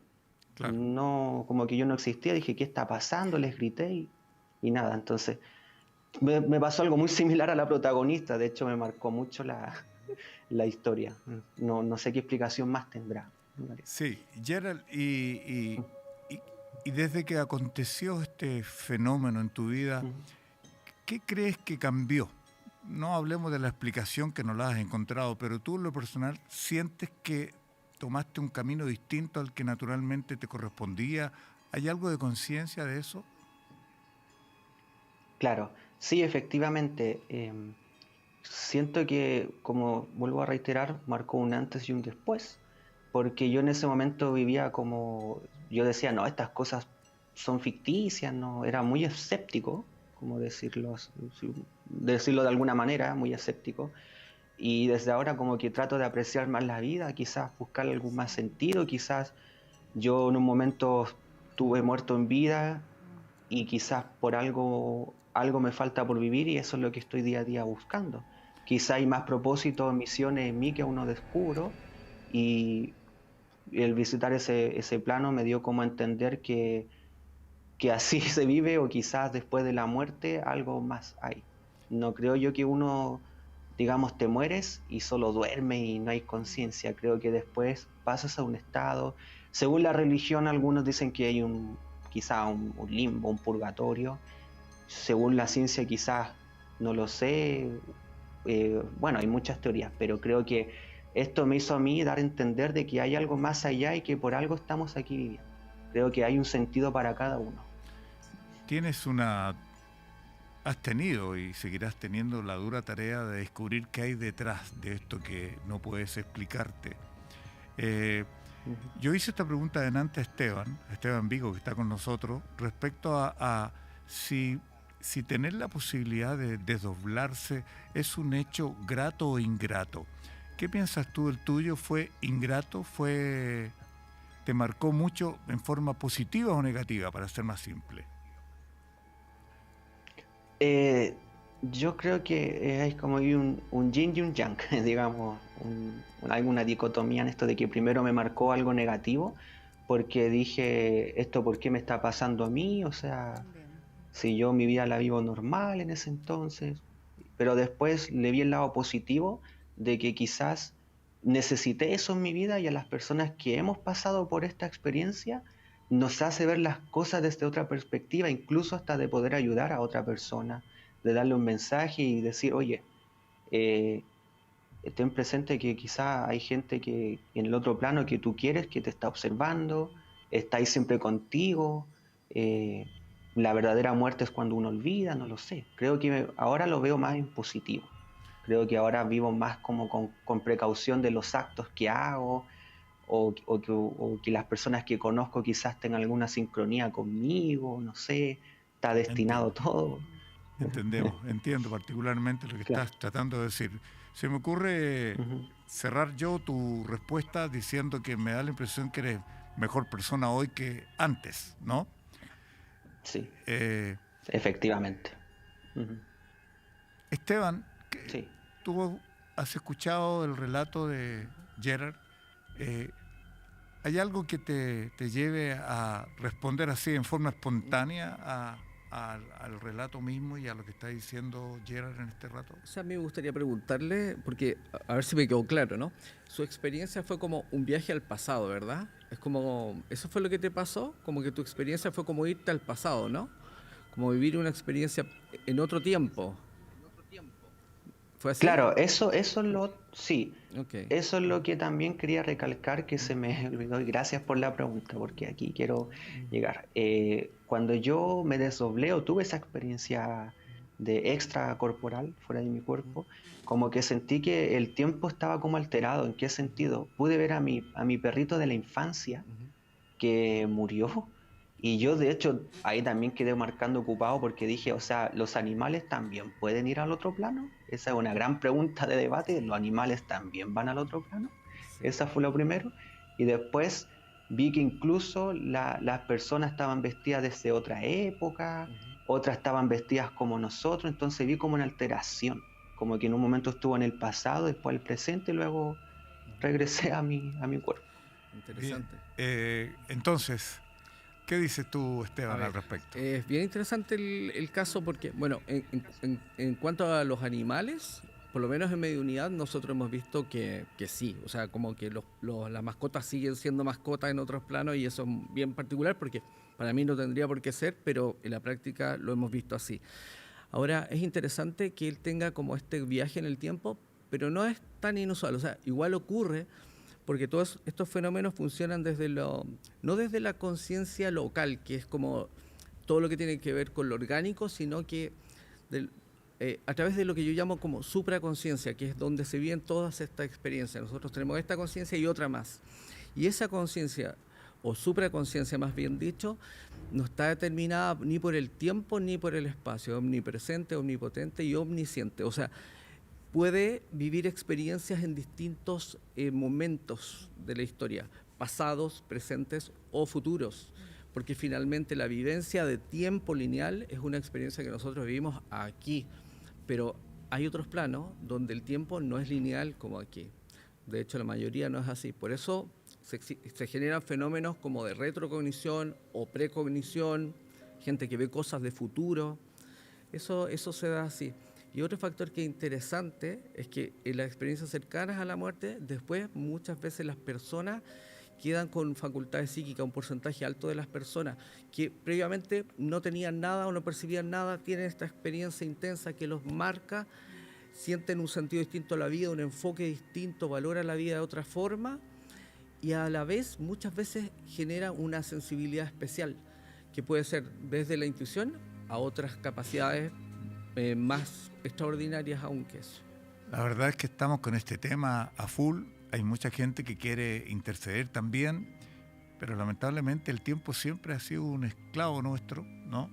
Claro. No, como que yo no existía, dije, ¿qué está pasando? Les grité y nada, entonces me pasó algo muy similar a la protagonista, de hecho me marcó mucho la historia, no sé qué explicación más tendrá. Sí, Gerald, y desde que aconteció este fenómeno en tu vida, ¿qué crees que cambió? No hablemos de la explicación que no la has encontrado, pero tú en lo personal sientes que tomaste un camino distinto al que naturalmente te correspondía. ¿Hay algo de conciencia de eso? Claro, sí, efectivamente, siento que, como vuelvo a reiterar, marcó un antes y un después, porque yo en ese momento vivía como, yo decía, no, estas cosas son ficticias, no, era muy escéptico, como decirlo de alguna manera, muy escéptico, y desde ahora como que trato de apreciar más la vida, quizás buscar algún más sentido, quizás yo en un momento estuve muerto en vida y quizás por algo me falta por vivir y eso es lo que estoy día a día buscando. Quizás hay más propósitos, misiones en mí que aún no descubro y el visitar ese plano me dio como a entender que así se vive o quizás después de la muerte algo más hay. No creo yo que uno, digamos, te mueres y solo duerme y no hay conciencia. Creo que después pasas a un estado. Según la religión, algunos dicen que hay quizá un limbo, un purgatorio. Según la ciencia, quizás no lo sé. Bueno, hay muchas teorías, pero creo que esto me hizo a mí dar a entender de que hay algo más allá y que por algo estamos aquí viviendo. Creo que hay un sentido para cada uno. Tienes una... Has tenido y seguirás teniendo la dura tarea de descubrir qué hay detrás de esto que no puedes explicarte. Yo hice esta pregunta delante a Esteban Vigo, que está con nosotros, respecto a si tener la posibilidad de desdoblarse es un hecho grato o ingrato. ¿Qué piensas tú del tuyo? ¿Fue ingrato? ¿Te marcó mucho en forma positiva o negativa, para ser más simple? Yo creo que hay como un yin y un yang, digamos, alguna dicotomía en esto de que primero me marcó algo negativo, porque dije, ¿esto por qué me está pasando a mí? O sea, si yo mi vida la vivo normal en ese entonces, pero después le vi el lado positivo de que quizás necesité eso en mi vida y a las personas que hemos pasado por esta experiencia nos hace ver las cosas desde otra perspectiva, incluso hasta de poder ayudar a otra persona, de darle un mensaje y decir, oye, ten presente que quizá hay gente que en el otro plano que tú quieres, que te está observando, está ahí siempre contigo, la verdadera muerte es cuando uno olvida, no lo sé. Creo que ahora lo veo más en positivo. Creo que ahora vivo más como con precaución de los actos que hago, o que las personas que conozco quizás tengan alguna sincronía conmigo, no sé, está destinado Entiendo. todo. Entiendo particularmente lo que Claro. estás tratando de decir. Se me ocurre Ujú. cerrar yo tu respuesta diciendo que me da la impresión que eres mejor persona hoy que antes, ¿no? Sí, Eh, efectivamente. Ujú. Esteban, Sí. tú has escuchado el relato de Gerard. Eh, ¿Hay algo que te lleve a responder así en forma espontánea al relato mismo y a lo que está diciendo Gerard en este rato? O sea, a mí me gustaría preguntarle, porque a ver si me quedó claro, ¿no? Su experiencia fue como un viaje al pasado, ¿verdad? Es como, ¿eso fue lo que te pasó? Como que tu experiencia fue como irte al pasado, ¿no? Como vivir una experiencia en otro tiempo. ¿Fue así? Claro, sí, Ok. eso es lo que también quería recalcar que se me olvidó y gracias por la pregunta porque aquí quiero llegar. Cuando yo me desdoblé o tuve esa experiencia de extracorporal fuera de mi cuerpo, como que sentí que el tiempo estaba como alterado. ¿En qué sentido? Pude ver a mi perrito de la infancia Ujú. que murió. Y yo de hecho ahí también quedé marcando ocupado porque dije, o sea, ¿los animales también pueden ir al otro plano? Esa es una gran pregunta de debate, ¿los animales también van al otro plano? Sí. Esa fue lo primero. Y después vi que incluso las personas estaban vestidas desde otra época, Ujú. otras estaban vestidas como nosotros, entonces vi como una alteración, como que en un momento estuvo en el pasado, después el presente y luego regresé a mi cuerpo. Bien. Interesante. Entonces, ¿qué dices tú, A Esteban, al ver, respecto? es bien interesante el caso porque, bueno, en cuanto a los animales, por lo menos en Mediunidad, nosotros hemos visto que sí, o sea, como que las mascotas siguen siendo mascotas en otros planos y eso es bien particular porque para mí no tendría por qué ser, pero en la práctica lo hemos visto así. Ahora, es interesante que él tenga como este viaje en el tiempo, pero no es tan inusual, o sea, igual ocurre porque todos estos fenómenos funcionan no desde la conciencia local, que es como todo lo que tiene que ver con lo orgánico, sino que a través de lo que yo llamo como supraconciencia, que es donde se viven todas estas experiencias. Nosotros tenemos esta conciencia y otra más. Y esa conciencia, o supraconciencia más bien dicho, no está determinada ni por el tiempo ni por el espacio, omnipresente, omnipotente y omnisciente. O sea, puede vivir experiencias en distintos momentos de la historia, pasados, presentes o futuros, porque finalmente la vivencia de tiempo lineal es una experiencia que nosotros vivimos aquí, pero hay otros planos donde el tiempo no es lineal como aquí. De hecho, la mayoría no es así. Por eso se generan fenómenos como de retrocognición o precognición, gente que ve cosas de futuro. Eso se da así. Y otro factor que es interesante es que en las experiencias cercanas a la muerte, después muchas veces las personas quedan con facultades psíquicas, un porcentaje alto de las personas que previamente no tenían nada o no percibían nada, tienen esta experiencia intensa que los marca, sienten un sentido distinto a la vida, un enfoque distinto, valoran la vida de otra forma y a la vez muchas veces genera una sensibilidad especial que puede ser desde la intuición a otras capacidades más extraordinarias aún que eso. La verdad es que estamos con este tema a full. Hay mucha gente que quiere interceder también, pero lamentablemente el tiempo siempre ha sido un esclavo nuestro, ¿no?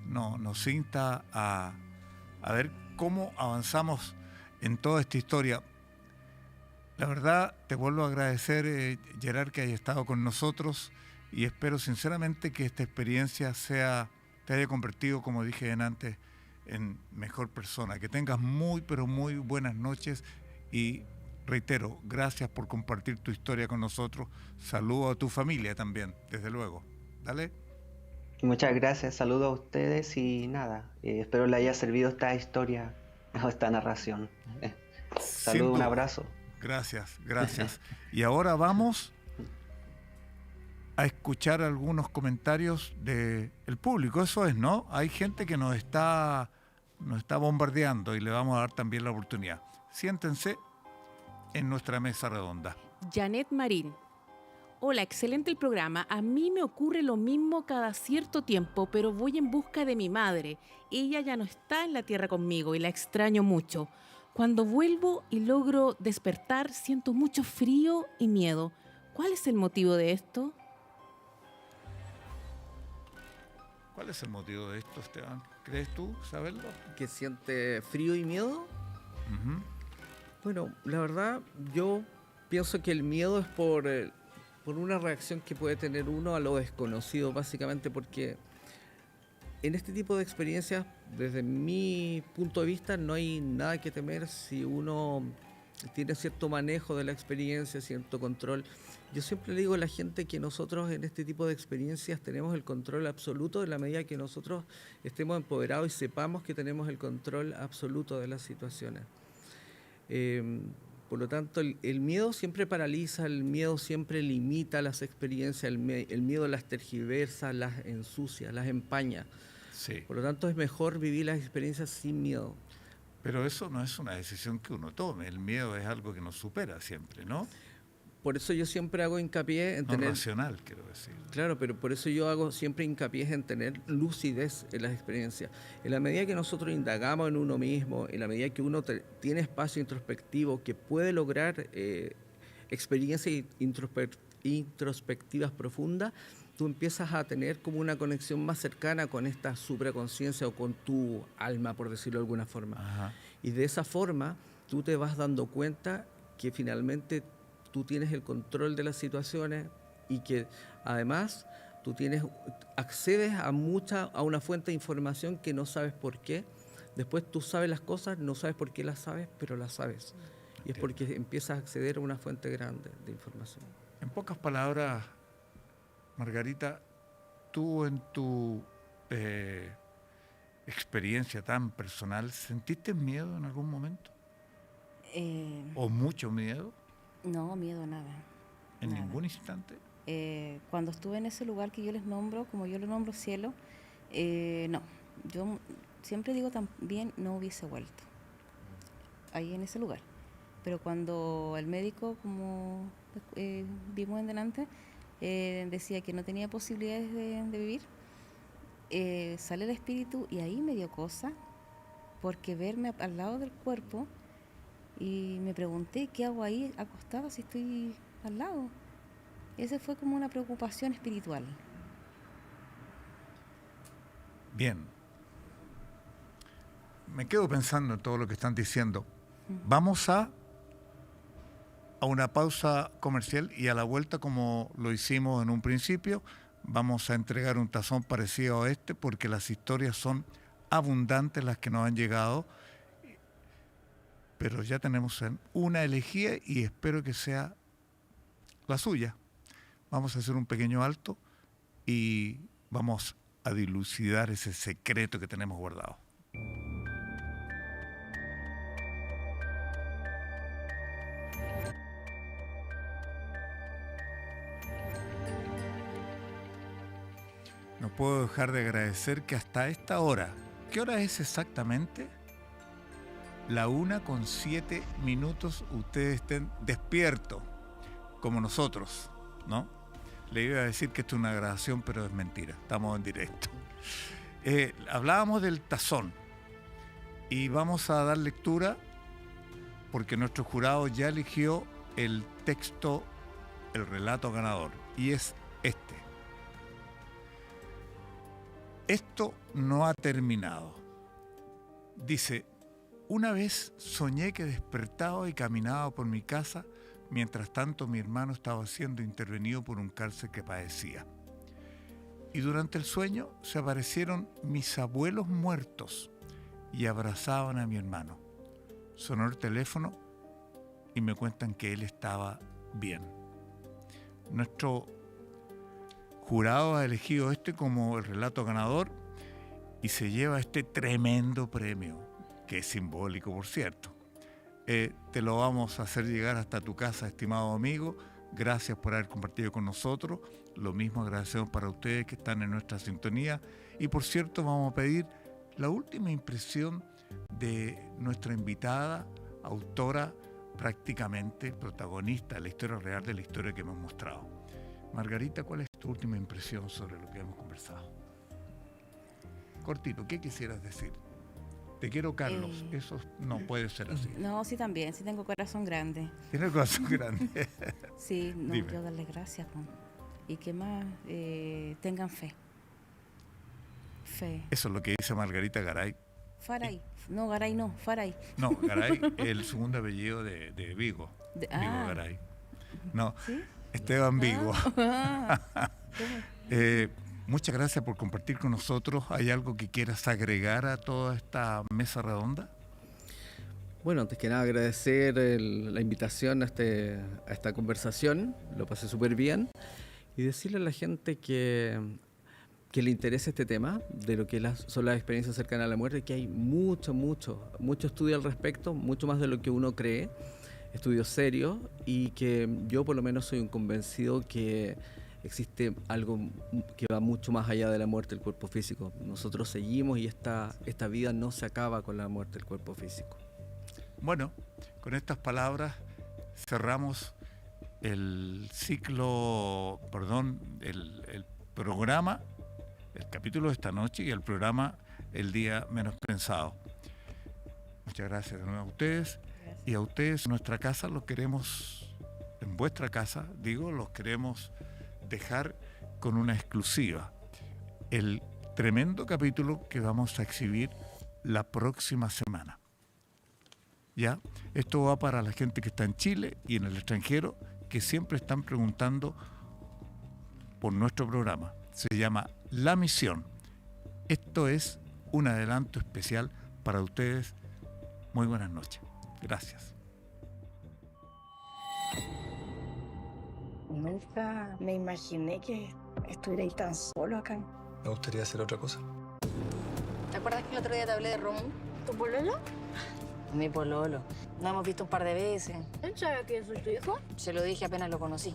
Nos insta a ver cómo avanzamos en toda esta historia. La verdad, te vuelvo a agradecer, Gerard, que hayas estado con nosotros y espero sinceramente que esta experiencia te haya convertido, como dije antes, en mejor persona. Que tengas muy, pero muy buenas noches y reitero, gracias por compartir tu historia con nosotros. Saludo a tu familia también, desde luego. Dale. Muchas gracias, saludos a ustedes y nada, espero les haya servido esta historia o esta narración. Sin Saludos, un duda. abrazo. Gracias. Y ahora vamos a escuchar algunos comentarios del público. Eso es, ¿no? Hay gente que nos está bombardeando y le vamos a dar también la oportunidad. Siéntense en nuestra mesa redonda. Janet Marín. Hola, excelente el programa. A mí me ocurre lo mismo cada cierto tiempo, pero voy en busca de mi madre. Ella ya no está en la tierra conmigo y la extraño mucho. Cuando vuelvo y logro despertar, siento mucho frío y miedo. ¿Cuál es el motivo de esto? ¿Cuál es el motivo de esto, Esteban? ¿Crees tú saberlo? ¿Que siente frío y miedo? Ujú. Bueno, la verdad, yo pienso que el miedo es por una reacción que puede tener uno a lo desconocido, básicamente porque en este tipo de experiencias, desde mi punto de vista, no hay nada que temer si uno tiene cierto manejo de la experiencia, cierto control. Yo siempre le digo a la gente que nosotros en este tipo de experiencias tenemos el control absoluto en la medida que nosotros estemos empoderados y sepamos que tenemos el control absoluto de las situaciones. Por lo tanto, el miedo siempre paraliza, el miedo siempre limita las experiencias, el miedo las tergiversa, las ensucia, las empaña. Sí. Por lo tanto, es mejor vivir las experiencias sin miedo. Pero eso no es una decisión que uno tome. El miedo es algo que nos supera siempre, ¿no? Por eso yo siempre hago hincapié en No tener... racional, quiero decir. Claro, pero por eso yo hago siempre hincapié en tener lucidez en las experiencias. En la medida que nosotros indagamos en uno mismo, en la medida que uno tiene espacio introspectivo, que puede lograr experiencias introspectivas profundas, tú empiezas a tener como una conexión más cercana con esta supraconciencia o con tu alma, por decirlo de alguna forma. Ajá. Y de esa forma tú te vas dando cuenta que finalmente tú tienes el control de las situaciones y que además tú accedes a una fuente de información que no sabes por qué. Después tú sabes las cosas, no sabes por qué las sabes, pero las sabes. Y es porque empiezas a acceder a una fuente grande de información. En pocas palabras, Margarita, tú en tu experiencia tan personal, ¿sentiste miedo en algún momento? ¿O mucho miedo? No, miedo nada. ¿En nada. ningún instante? Cuando estuve en ese lugar que yo les nombro, como yo lo nombro cielo, no. Yo siempre digo también no hubiese vuelto ahí en ese lugar. Pero cuando el médico, como vimos en delante, decía que no tenía posibilidades de vivir, sale el espíritu y ahí me dio cosa, porque verme al lado del cuerpo, y me pregunté, ¿qué hago ahí acostada si estoy al lado? Esa fue como una preocupación espiritual. Bien. Me quedo pensando en todo lo que están diciendo. Vamos a una pausa comercial y a la vuelta, como lo hicimos en un principio, vamos a entregar un tazón parecido a este porque las historias son abundantes las que nos han llegado, pero ya tenemos una elegida y espero que sea la suya. Vamos a hacer un pequeño alto y vamos a dilucidar ese secreto que tenemos guardado. No puedo dejar de agradecer que hasta esta hora, ¿qué hora es exactamente? La 1:07, ustedes estén despiertos, como nosotros, ¿no? Le iba a decir que esto es una grabación, pero es mentira, estamos en directo. Hablábamos del tazón y vamos a dar lectura porque nuestro jurado ya eligió el texto, el relato ganador, y es este. Esto no ha terminado. Dice: una vez soñé que despertaba y caminaba por mi casa, mientras tanto mi hermano estaba siendo intervenido por un cáncer que padecía. Y durante el sueño se aparecieron mis abuelos muertos y abrazaban a mi hermano. Sonó el teléfono y me cuentan que él estaba bien. Nuestro jurado ha elegido este como el relato ganador y se lleva este tremendo premio, que es simbólico, por cierto. Te lo vamos a hacer llegar hasta tu casa, estimado amigo. Gracias por haber compartido con nosotros. Lo mismo agradecemos para ustedes que están en nuestra sintonía. Y por cierto, vamos a pedir la última impresión de nuestra invitada, autora, prácticamente protagonista de la historia real de la historia que hemos mostrado. Margarita, ¿cuál es tu última impresión sobre lo que hemos conversado? Cortito, ¿qué quisieras decir? Te quiero, Carlos. Eso no puede ser así. No, sí también, sí tengo corazón grande. Tiene el corazón grande. Sí, no, Dime. quiero darles gracias, po. Y que más tengan fe. Fe. Eso es lo que dice Margarita Garay. Faray. No, Garay no, Faray. No, Garay es el segundo apellido de Vigo. Vigo Garay. No, ¿Sí? Esteban Vigo. Ah, Muchas gracias por compartir con nosotros. ¿Hay algo que quieras agregar a toda esta mesa redonda? Bueno, antes que nada agradecer la invitación a esta conversación, lo pasé súper bien, y decirle a la gente que le interese este tema, de lo que son las experiencias cercanas a la muerte, que hay mucho estudio al respecto, mucho más de lo que uno cree, estudios serios, y que yo por lo menos soy un convencido que existe algo que va mucho más allá de la muerte del cuerpo físico. Nosotros seguimos y esta vida no se acaba con la muerte del cuerpo físico. Bueno, con estas palabras cerramos el ciclo, el programa, el capítulo de esta noche y el programa El Día Menos Pensado. Muchas gracias de nuevo a ustedes. Y a ustedes en nuestra casa los queremos, en vuestra casa, digo, los queremos dejar con una exclusiva. El tremendo capítulo que vamos a exhibir la próxima semana. ¿Ya? Esto va para la gente que está en Chile y en el extranjero, que siempre están preguntando por nuestro programa. Se llama La Misión. Esto es un adelanto especial para ustedes. Muy buenas noches. Gracias. Nunca me imaginé que estuvierais tan solo acá. Me gustaría hacer otra cosa. ¿Te acuerdas que el otro día te hablé de Román? ¿Tu pololo? Mi pololo. Nos hemos visto un par de veces. ¿Él sabe que soy tu hijo? Se lo dije apenas lo conocí.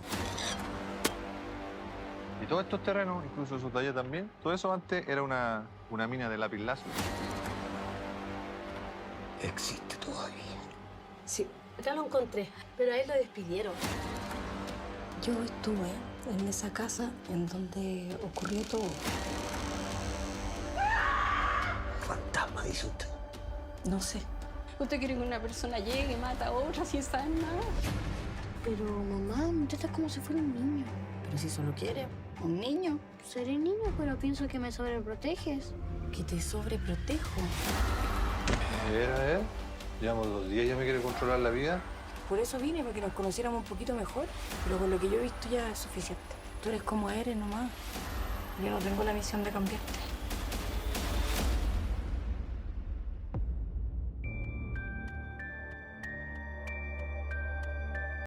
Y todos estos terrenos, incluso su taller también, todo eso antes era una mina de lápiz láser. Existe todavía. Sí, acá lo encontré, pero a él lo despidieron. Yo estuve en esa casa en donde ocurrió todo. Fantasma, dice usted. No sé. Usted quiere que una persona llegue y mata a otra sin saber nada. Pero mamá, me trata como si fuera un niño. Pero si solo quiere un niño. Seré niño, pero pienso que me sobreproteges. Que te sobreprotejo. Era él. Llevamos 2 días y ya me quiere controlar la vida. Por eso vine, para que nos conociéramos un poquito mejor. Pero con lo que yo he visto ya es suficiente. Tú eres como eres nomás. Yo no tengo la misión de cambiarte.